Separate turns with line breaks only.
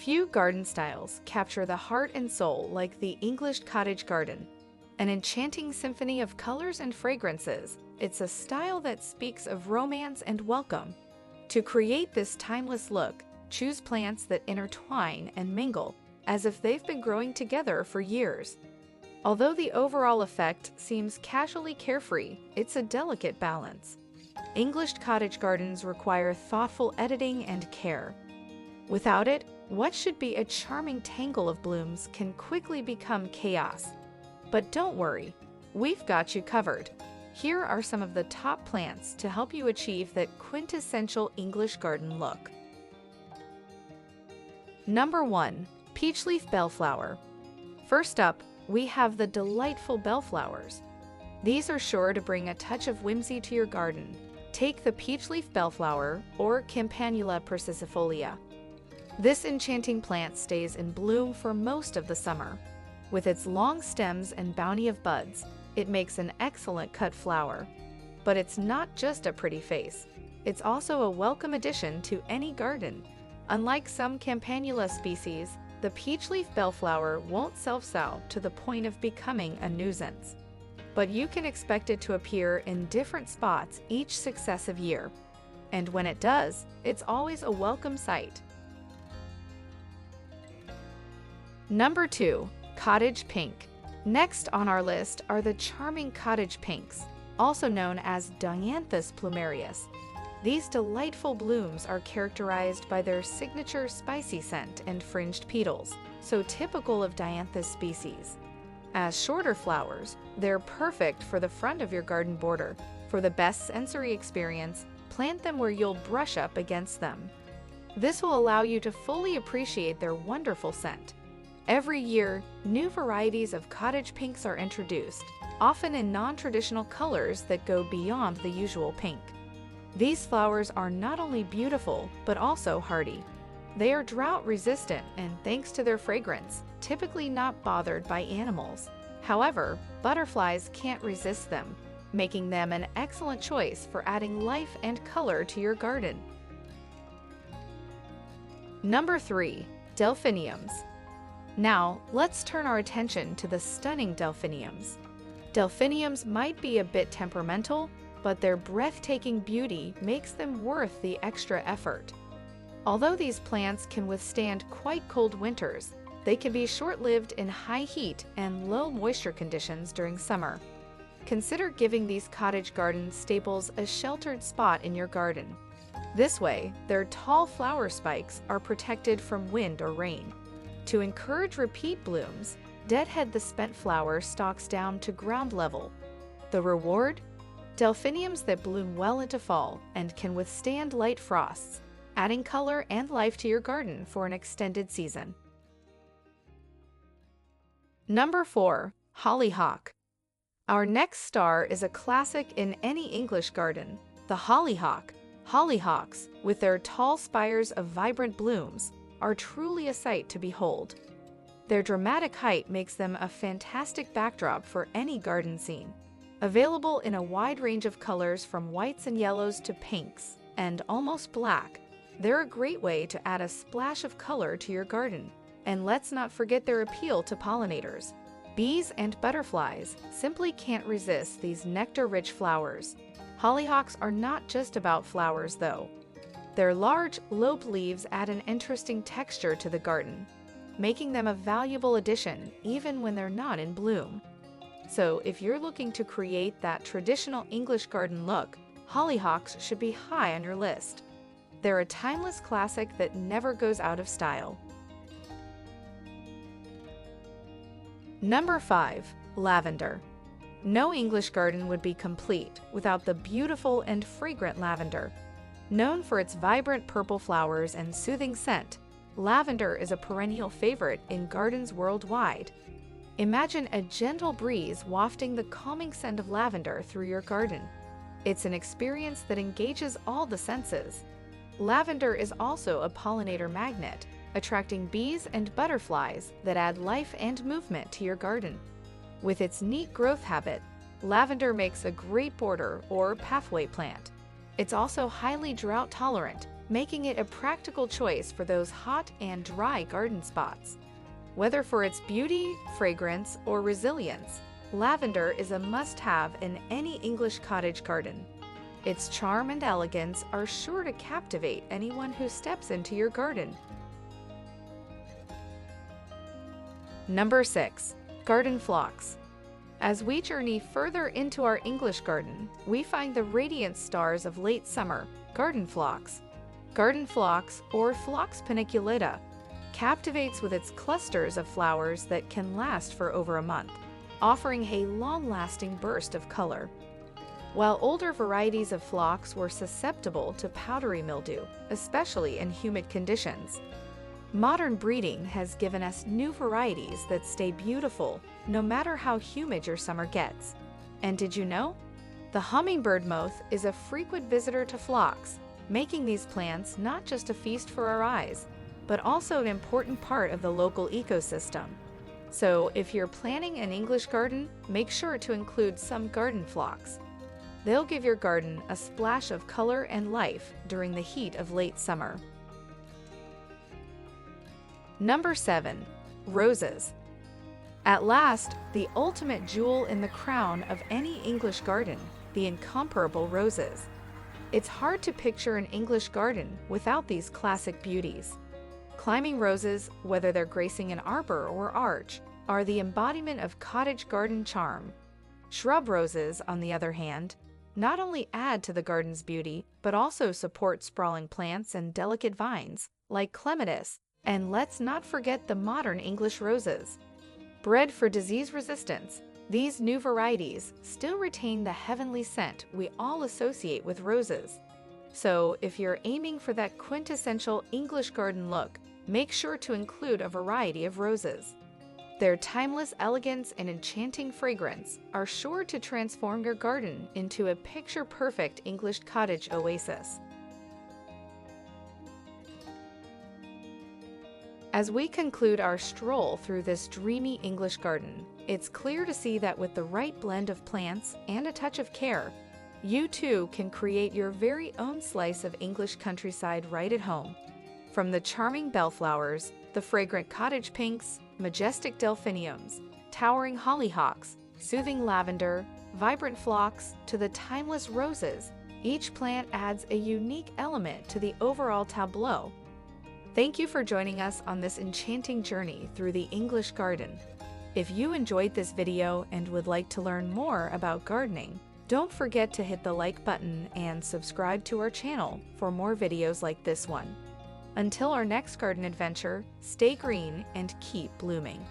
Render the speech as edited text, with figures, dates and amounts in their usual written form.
Few garden styles capture the heart and soul like the English cottage garden. An enchanting symphony of colors and fragrances, it's a style that speaks of romance and welcome. To create this timeless look, choose plants that intertwine and mingle as if they've been growing together for years. Although the overall effect seems casually carefree, it's a delicate balance. English cottage gardens require thoughtful editing and care. Without it, what should be a charming tangle of blooms can quickly become chaos. But don't worry, we've got you covered. Here are some of the top plants to help you achieve that quintessential English garden look. Number 1. Peachleaf Bellflower. First up, we have the delightful Bellflowers. These are sure to bring a touch of whimsy to your garden. Take the Peachleaf Bellflower, or Campanula Persicifolia. This enchanting plant stays in bloom for most of the summer. With its long stems and bounty of buds, it makes an excellent cut flower. But it's not just a pretty face. It's also a welcome addition to any garden. Unlike some Campanula species, the Peachleaf Bellflower won't self-sow to the point of becoming a nuisance. But you can expect it to appear in different spots each successive year. And when it does, it's always a welcome sight. Number 2. Cottage Pink. Next on our list are the charming cottage pinks, also known as Dianthus Plumarius. These delightful blooms are characterized by their signature spicy scent and fringed petals, so typical of Dianthus species. As shorter flowers, they're perfect for the front of your garden border. For the best sensory experience, plant them where you'll brush up against them. This will allow you to fully appreciate their wonderful scent. Every year, new varieties of cottage pinks are introduced, often in non-traditional colors that go beyond the usual pink. These flowers are not only beautiful, but also hardy. They are drought-resistant and, thanks to their fragrance, typically not bothered by animals. However, butterflies can't resist them, making them an excellent choice for adding life and color to your garden. Number 3. Delphiniums. Now, let's turn our attention to the stunning Delphiniums. Delphiniums might be a bit temperamental, but their breathtaking beauty makes them worth the extra effort. Although these plants can withstand quite cold winters, they can be short-lived in high heat and low moisture conditions during summer. Consider giving these cottage garden staples a sheltered spot in your garden. This way, their tall flower spikes are protected from wind or rain. To encourage repeat blooms, deadhead the spent flower stalks down to ground level. The reward? Delphiniums that bloom well into fall and can withstand light frosts, adding color and life to your garden for an extended season. Number 4. Hollyhock. Our next star is a classic in any English garden, the hollyhock. Hollyhocks, with their tall spires of vibrant blooms, are truly a sight to behold. Their dramatic height makes them a fantastic backdrop for any garden scene. Available in a wide range of colors from whites and yellows to pinks and almost black, they're a great way to add a splash of color to your garden. And let's not forget their appeal to pollinators. Bees and butterflies simply can't resist these nectar-rich flowers. Hollyhocks are not just about flowers, though. Their large, lobed leaves add an interesting texture to the garden, making them a valuable addition even when they're not in bloom. So if you're looking to create that traditional English garden look, hollyhocks should be high on your list. They're a timeless classic that never goes out of style. Number 5. Lavender. No English garden would be complete without the beautiful and fragrant lavender. Known for its vibrant purple flowers and soothing scent, lavender is a perennial favorite in gardens worldwide. Imagine a gentle breeze wafting the calming scent of lavender through your garden. It's an experience that engages all the senses. Lavender is also a pollinator magnet, attracting bees and butterflies that add life and movement to your garden. With its neat growth habit, lavender makes a great border or pathway plant. It's also highly drought tolerant, making it a practical choice for those hot and dry garden spots. Whether for its beauty, fragrance, or resilience, lavender is a must-have in any English cottage garden. Its charm and elegance are sure to captivate anyone who steps into your garden. Number 6. Garden Phlox. As we journey further into our English garden, we find the radiant stars of late summer, garden phlox. Garden phlox, or Phlox paniculata, captivates with its clusters of flowers that can last for over a month, offering a long-lasting burst of color. While older varieties of phlox were susceptible to powdery mildew, especially in humid conditions, modern breeding has given us new varieties that stay beautiful no matter how humid your summer gets. And did you know? The hummingbird moth is a frequent visitor to phlox, making these plants not just a feast for our eyes, but also an important part of the local ecosystem. So if you're planning an English garden, make sure to include some garden phlox. They'll give your garden a splash of color and life during the heat of late summer. Number 7. Roses. At last, the ultimate jewel in the crown of any English garden, the incomparable roses. It's hard to picture an English garden without these classic beauties. Climbing roses, whether they're gracing an arbor or arch, are the embodiment of cottage garden charm. Shrub roses, on the other hand, not only add to the garden's beauty, but also support sprawling plants and delicate vines, like clematis, and let's not forget the modern English roses. Bred for disease resistance, these new varieties still retain the heavenly scent we all associate with roses. So, if you're aiming for that quintessential English garden look, make sure to include a variety of roses. Their timeless elegance and enchanting fragrance are sure to transform your garden into a picture-perfect English cottage oasis. As we conclude our stroll through this dreamy English garden, it's clear to see that with the right blend of plants and a touch of care, you too can create your very own slice of English countryside right at home. From the charming bellflowers, the fragrant cottage pinks, majestic delphiniums, towering hollyhocks, soothing lavender, vibrant phlox, to the timeless roses, each plant adds a unique element to the overall tableau. Thank you for joining us on this enchanting journey through the English garden. If you enjoyed this video and would like to learn more about gardening, don't forget to hit the like button and subscribe to our channel for more videos like this one. Until our next garden adventure, stay green and keep blooming.